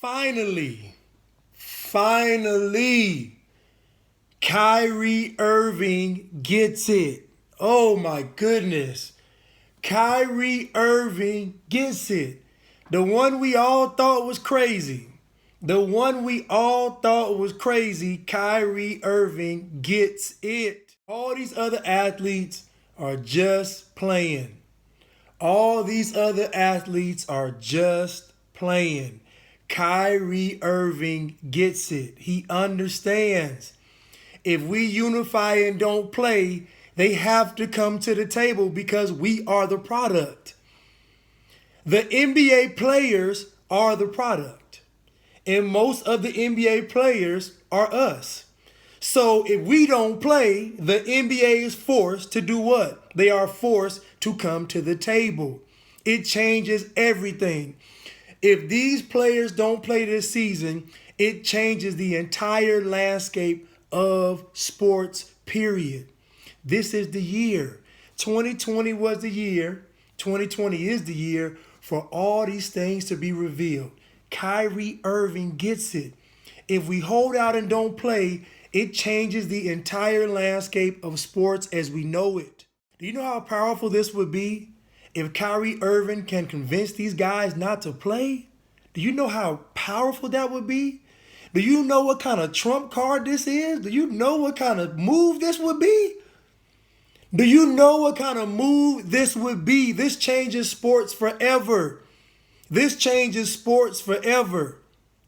Finally, Kyrie Irving gets it. Oh my goodness. Kyrie Irving gets it. The one we all thought was crazy. Kyrie Irving gets it. All these other athletes are just playing. Kyrie Irving gets it. He understands. If we unify and don't play, they have to come to the table because we are the product. The NBA players are the product. And most of the NBA players are us. So if we don't play, the NBA is forced to do what? They are forced to come to the table. It changes everything. If these players don't play this season, it changes the entire landscape of sports, period. This is the year. 2020 was the year. 2020 is the year for all these things to be revealed. Kyrie Irving gets it. If we hold out and don't play, it changes the entire landscape of sports as we know it. Do you know how powerful this would be? If Kyrie Irving can convince these guys not to play, do you know how powerful that would be? Do you know what kind of trump card this is? Do you know what kind of move this would be? Do you know what kind of move this would be? This changes sports forever.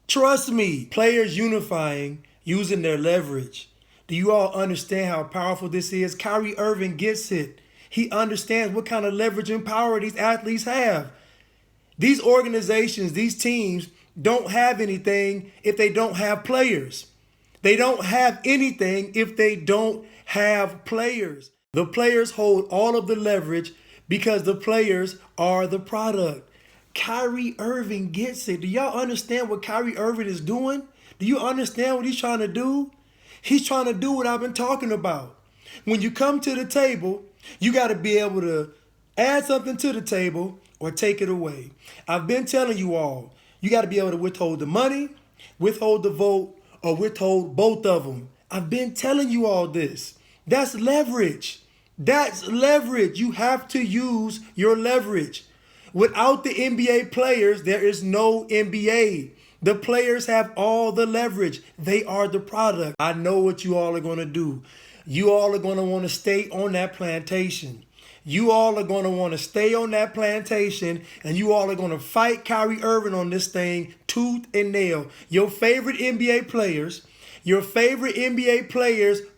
Trust me, players unifying, using their leverage. Do you all understand how powerful this is? Kyrie Irving gets it. He understands what kind of leverage and power these athletes have. These organizations, these teams don't have anything if they don't have players. They don't have anything if they don't have players. The players hold all of the leverage because the players are the product. Kyrie Irving gets it. Do y'all understand what Kyrie Irving is doing? Do you understand what he's trying to do? He's trying to do what I've been talking about. When you come to the table, you got to be able to add something to the table or take it away. I've been telling you all, you got to be able to withhold the money, withhold the vote, or withhold both of them. I've been telling you all this. That's leverage. You have to use your leverage. Without the NBA players, there is no NBA. The players have all the leverage. They are the product. I know what you all are going to do. You all are going to want to stay on that plantation. And you all are going to fight Kyrie Irving on this thing tooth and nail. Your favorite NBA players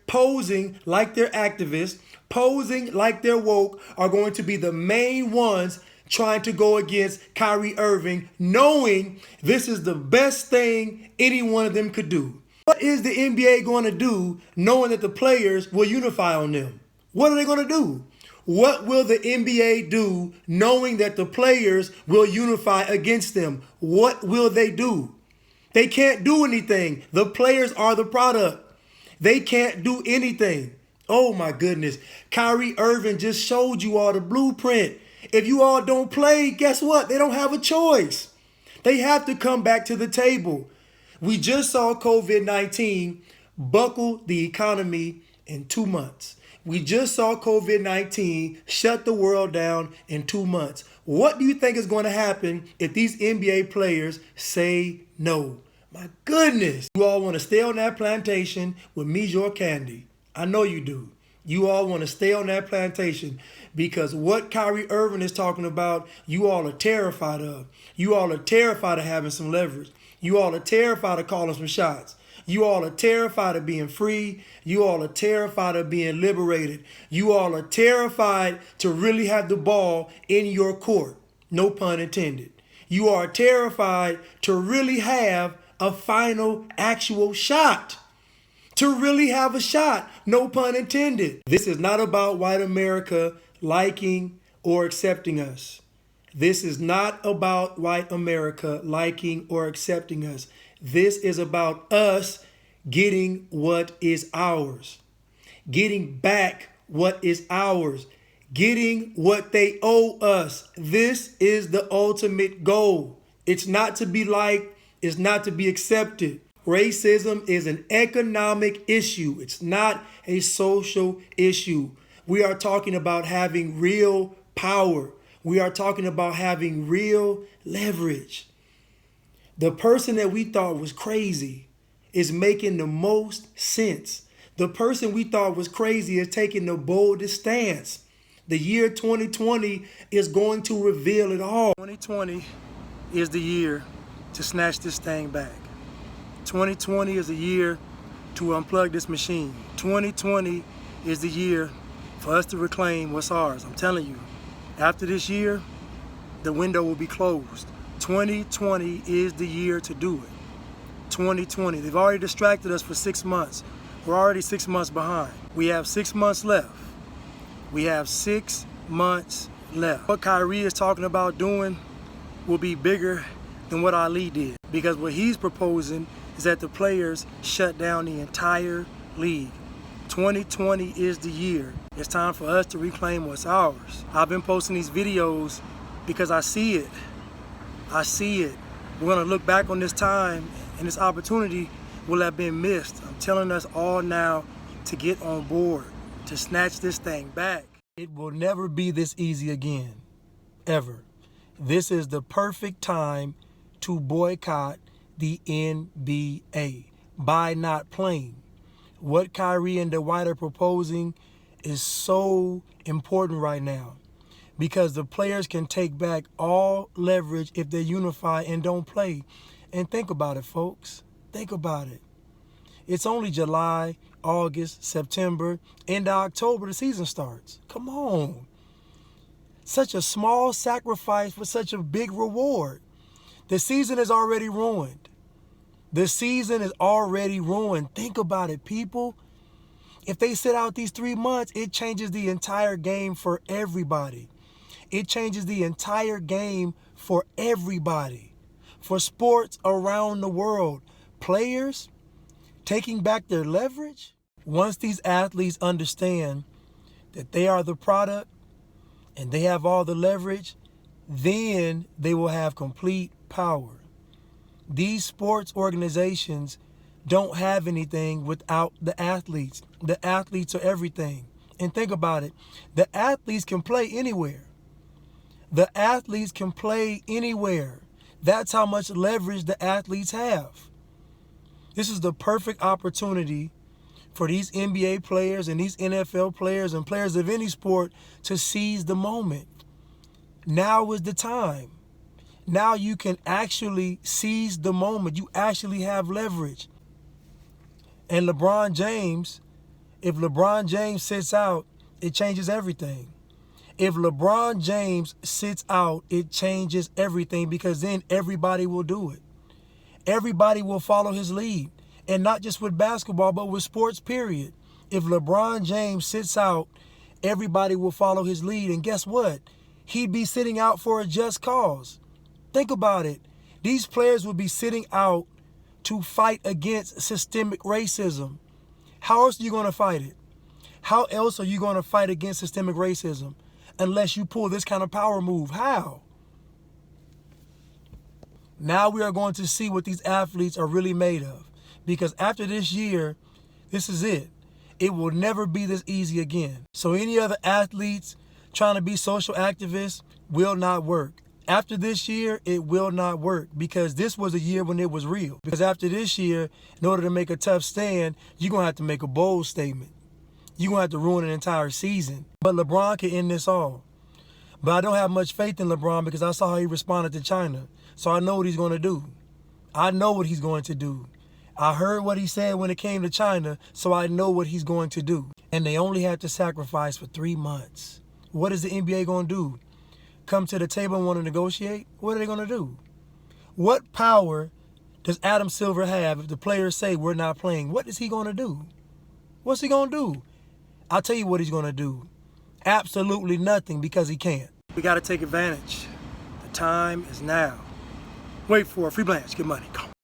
posing like they're activists, posing like they're woke, are going to be the main ones trying to go against Kyrie Irving, knowing this is the best thing any one of them could do. What is the NBA going to do knowing that the players will unify on them? What are they going to do? What will the NBA do knowing that the players will unify against them? What will they do? They can't do anything. The players are the product. They can't do anything. Oh my goodness. Kyrie Irving just showed you all the blueprint. If you all don't play, guess what? They don't have a choice. They have to come back to the table. We just saw COVID-19 buckle the economy in 2 months. We just saw COVID-19 shut the world down in 2 months. What do you think is going to happen if these NBA players say no? My goodness. You all want to stay on that plantation with me, your candy. I know you do. You all want to stay on that plantation because what Kyrie Irving is talking about, you all are terrified of. You all are terrified of having some leverage. You all are terrified of calling some shots. You all are terrified of being free. You all are terrified of being liberated. You all are terrified to really have the ball in your court. No pun intended. You are terrified to really have a final actual shot. To really have a shot. No pun intended. This is not about white America liking or accepting us. This is not about white America liking or accepting us. This is about us getting what is ours. Getting back what is ours. Getting what they owe us. This is the ultimate goal. It's not to be liked. is not to be accepted. Racism is an economic issue. It's not a social issue. We are talking about having real power. We are talking about having real leverage. The person that we thought was crazy is making the most sense. The person we thought was crazy is taking the boldest stance. The year 2020 is going to reveal it all. 2020 is the year to snatch this thing back. 2020 is the year to unplug this machine. 2020 is the year for us to reclaim what's ours. I'm telling you, after this year, the window will be closed. 2020 is the year to do it. 2020. They've already distracted us for 6 months. We're already 6 months behind. We have 6 months left. We have 6 months left. What Kyrie is talking about doing will be bigger than what Ali did, because what he's proposing is that the players shut down the entire league. 2020 is the year. It's time for us to reclaim what's ours. I've been posting these videos because I see it. I see it. We're gonna look back on this time, and this opportunity will have been missed. I'm telling us all now to get on board, to snatch this thing back. It will never be this easy again, ever. This is the perfect time to boycott the NBA by not playing. What Kyrie and Dwight are proposing is so important right now, because the players can take back all leverage if they unify and don't play. And think about it, folks. Think about it. It's only July, August, September, into October the season starts. Come on. Such a small sacrifice for such a big reward. The season is already ruined. The season is already ruined. Think about it, people. If they sit out these 3 months, it changes the entire game for everybody. It changes the entire game for everybody. For sports around the world. Players taking back their leverage. Once these athletes understand that they are the product and they have all the leverage, then they will have complete power. These sports organizations don't have anything without the athletes. The athletes are everything. And think about it. The athletes can play anywhere. The athletes can play anywhere. That's how much leverage the athletes have. This is the perfect opportunity for these NBA players and these NFL players and players of any sport to seize the moment. Now is the time. Now you can actually seize the moment. You actually have leverage. And LeBron James, if LeBron James sits out, it changes everything. If LeBron James sits out, it changes everything, because then everybody will do it. Everybody will follow his lead. And not just with basketball, but with sports, period. If LeBron James sits out, everybody will follow his lead. And guess what? He'd be sitting out for a just cause. Think about it. These players will be sitting out to fight against systemic racism. How else are you going to fight it? How else are you going to fight against systemic racism unless you pull this kind of power move? How? Now we are going to see what these athletes are really made of. Because after this year, this is it. It will never be this easy again. So any other athletes trying to be social activists will not work. After this year, it will not work, because this was a year when it was real. Because after this year, in order to make a tough stand, you're going to have to make a bold statement. You're going to have to ruin an entire season. But LeBron can end this all. But I don't have much faith in LeBron, because I saw how he responded to China. So I know what he's going to do. I know what he's going to do. I heard what he said when it came to China, so I know what he's going to do. And they only have to sacrifice for 3 months. What is the NBA going to do? Come to the table and want to negotiate? What are they going to do? What power does Adam Silver have if the players say we're not playing? What is he going to do? What's he going to do? I'll tell you what he's going to do. Absolutely nothing, because he can't. We got to take advantage. The time is now. Wait for it. Free Blanche. Get money. Come on.